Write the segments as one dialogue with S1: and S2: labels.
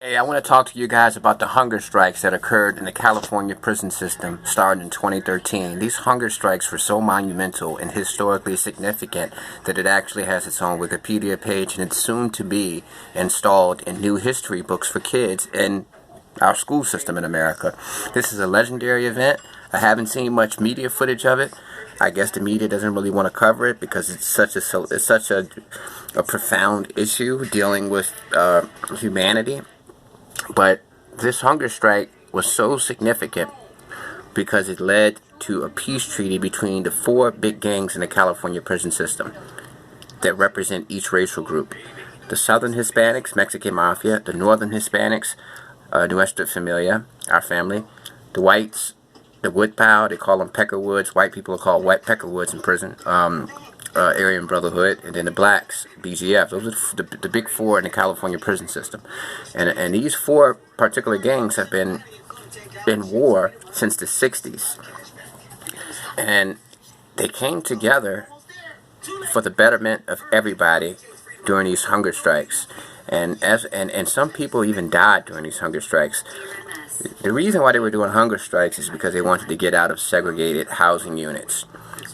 S1: Hey, I want to talk to you guys about the hunger strikes that occurred in the California prison system starting in 2013. These hunger strikes were so monumental and historically significant that it actually has its own Wikipedia page, and it's soon to be installed in new history books for kids in our school system in America. This is a legendary event. I haven't seen much media footage of it. I guess the media doesn't really want to cover it because it's such a profound issue dealing with humanity. But this hunger strike was so significant because it led to a peace treaty between the four big gangs in the California prison system that represent each racial group. The Southern Hispanics, Mexican Mafia; the Northern Hispanics, Nuestra Familia, our family; the whites, the Woodpile, they call them Peckerwoods. White people are called White Peckerwoods in prison. Aryan Brotherhood; and then the blacks, BGF. Those are the big four in the California prison system. And these four particular gangs have been in war since the 60s. And they came together for the betterment of everybody during these hunger strikes. And some people even died during these hunger strikes. The reason why they were doing hunger strikes is because they wanted to get out of segregated housing units.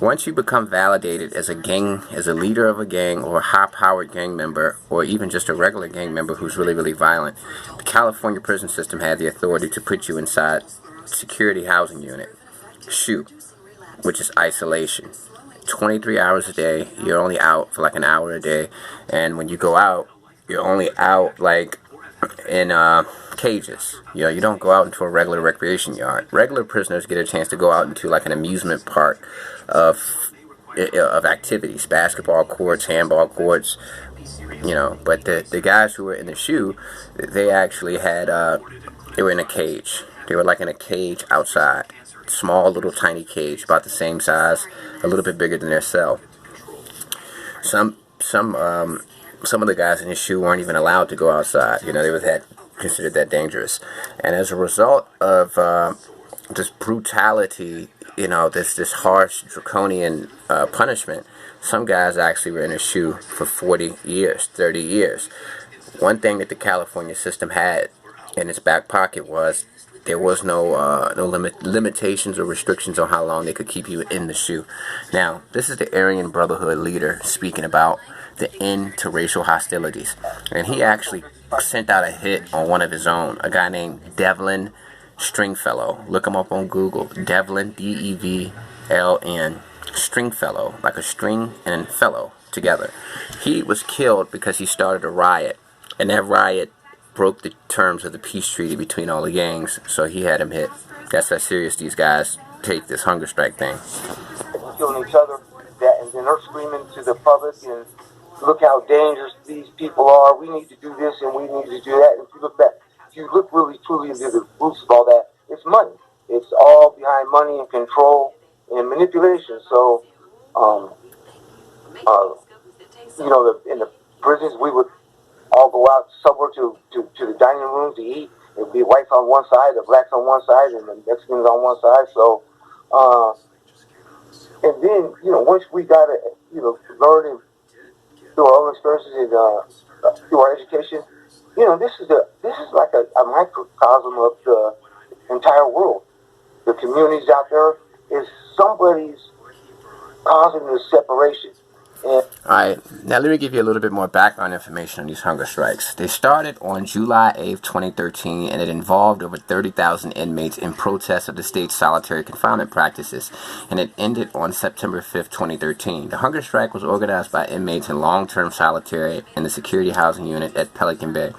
S1: Once you become validated as a gang, as a leader of a gang, or a high-powered gang member, or even just a regular gang member who's really, really violent, the California prison system had the authority to put you inside security housing unit, SHU, which is isolation. 23 hours a day, you're only out for like an hour a day, and when you go out, you're only out like in cages. You don't go out into a regular recreation yard. Regular prisoners get a chance to go out into like an amusement park of activities, basketball courts, handball courts, but the guys who were in the SHU, they actually had they were in a cage. They were like in a cage outside, small little tiny cage, about the same size, a little bit bigger than their cell. Some of the guys in the SHU weren't even allowed to go outside. They were considered that dangerous. And as a result of this brutality, this harsh, draconian punishment, some guys actually were in a SHU for 40 years, 30 years. One thing that the California system had in its back pocket was there was no limitations or restrictions on how long they could keep you in the SHU. Now, this is the Aryan Brotherhood leader speaking about the end to racial hostilities. And he actually sent out a hit on one of his own, a guy named Devlin Stringfellow. Look him up on Google. Devlin, Devln, Stringfellow, like a string and fellow together. He was killed because he started a riot, and that riot broke the terms of the peace treaty between all the gangs, so he had him hit. That's how serious these guys take this hunger strike thing.
S2: Killing each other, and then they're screaming to the public, and look how dangerous these people are. We need to do this and we need to do that. And if you look really truly into the roots of all that, it's money. It's all behind money and control and manipulation. So, in the prisons, we would all go out somewhere to the dining room to eat. It would be whites on one side, the blacks on one side, and the Mexicans on one side. So, and then, once we got to, learn and through our own experiences and through our education, this is like a microcosm of the entire world. The communities out there is somebody's causing this separation.
S1: Alright, now let me give you a little bit more background information on these hunger strikes. They started on July 8th, 2013, and it involved over 30,000 inmates in protest of the state's solitary confinement practices, and it ended on September 5th, 2013. The hunger strike was organized by inmates in long-term solitary in the security housing unit at Pelican Bay,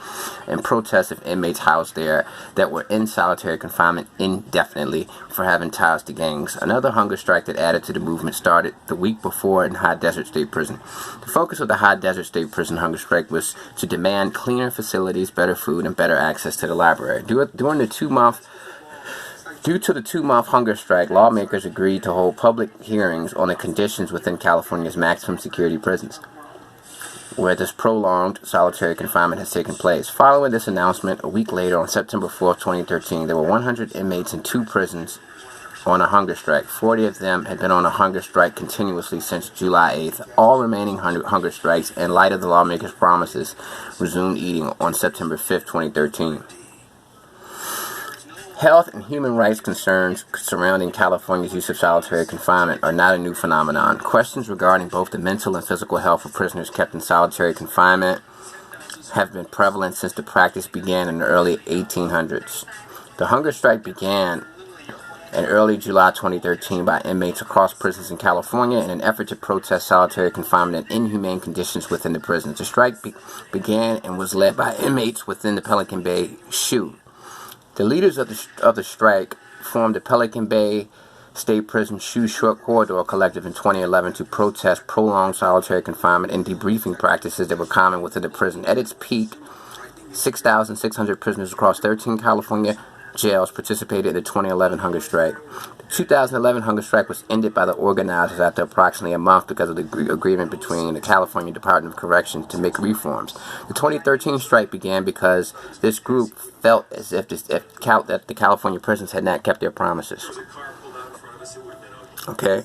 S1: in protest of inmates housed there that were in solitary confinement indefinitely for having ties to gangs. Another hunger strike that added to the movement started the week before in High Desert State Prison. The focus of the High Desert State Prison hunger strike was to demand cleaner facilities, better food, and better access to the library. Due to the two-month hunger strike, lawmakers agreed to hold public hearings on the conditions within California's maximum security prisons, where this prolonged solitary confinement has taken place. Following this announcement, a week later, on September 4th, 2013, there were 100 inmates in two prisons on a hunger strike. 40 of them had been on a hunger strike continuously since July 8th. All remaining hunger strikes, in light of the lawmakers' promises, resumed eating on September 5th, 2013. Health and human rights concerns surrounding California's use of solitary confinement are not a new phenomenon. Questions regarding both the mental and physical health of prisoners kept in solitary confinement have been prevalent since the practice began in the early 1800s. The hunger strike began in early July 2013 by inmates across prisons in California in an effort to protest solitary confinement and inhumane conditions within the prisons. The strike began and was led by inmates within the Pelican Bay SHU. The leaders of the strike formed the Pelican Bay State Prison SHU Short Corridor Collective in 2011 to protest prolonged solitary confinement and debriefing practices that were common within the prison. At its peak, 6,600 prisoners across 13 California jails participated in the 2011 hunger strike. The 2011 hunger strike was ended by the organizers after approximately a month because of the agreement between the California Department of Corrections to make reforms. The 2013 strike began because this group felt as if that the California prisons had not kept their promises. Okay.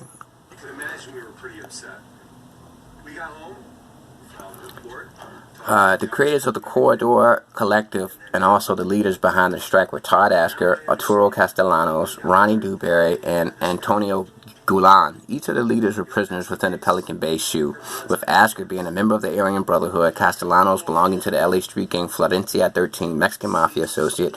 S1: The creators of the Corridor Collective and also the leaders behind the strike were Todd Ashker, Arturo Castellanos, Ronnie Dewberry, and Antonio Gulan. Each of the leaders were prisoners within the Pelican Bay SHU, with Ashker being a member of the Aryan Brotherhood, Castellanos belonging to the LA street gang Florencia 13 Mexican Mafia associate,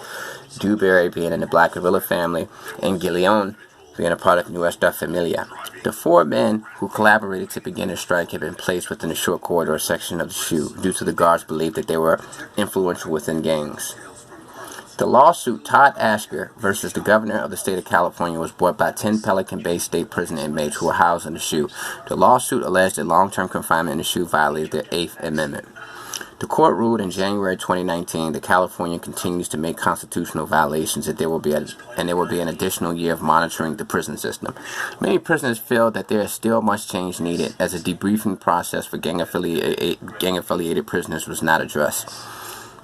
S1: Dewberry being in the Black Guerilla Family, and Guillon being a part of Nuestra Familia. The 4 men who collaborated to begin the strike had been placed within the short corridor section of the SHU due to the guards' belief that they were influential within gangs. The lawsuit Todd Ashker versus the governor of the state of California was brought by 10 Pelican Bay State Prison inmates who were housed in the SHU. The lawsuit alleged that long-term confinement in the SHU violated the 8th Amendment. The court ruled in January 2019 that California continues to make constitutional violations, that there will be an additional year of monitoring the prison system. Many prisoners feel that there is still much change needed, as a debriefing process for gang-affiliated prisoners was not addressed.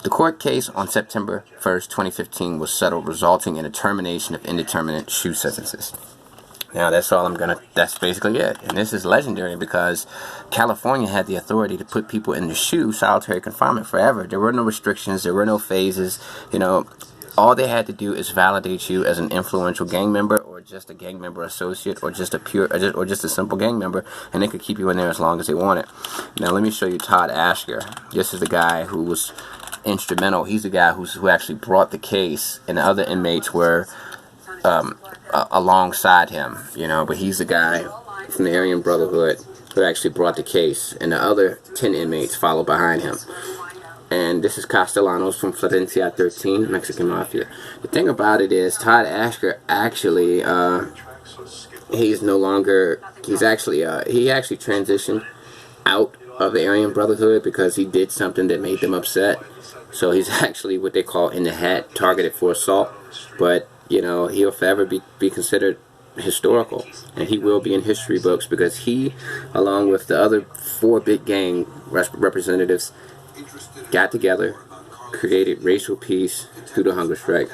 S1: The court case on September 1st, 2015 was settled, resulting in a termination of indeterminate SHU sentences. Now, that's basically it. And this is legendary because California had the authority to put people in the SHU, solitary confinement, forever. There were no restrictions. There were no phases. All they had to do is validate you as an influential gang member or just a gang member associate or just a simple gang member, and they could keep you in there as long as they wanted. Now, let me show you Todd Ashker. This is the guy who was instrumental. He's the guy who actually brought the case, and the other inmates were alongside him, but he's the guy from the Aryan Brotherhood who actually brought the case, and the other 10 inmates followed behind him. And this is Castellanos from Florencia 13, Mexican Mafia. The thing about it is, Todd Ashker actually, he actually transitioned out of the Aryan Brotherhood because he did something that made them upset. So he's actually what they call in the hat, targeted for assault, but he'll forever be considered historical, and he will be in history books because he, along with the other 4 big gang representatives, got together, created racial peace through the hunger strike.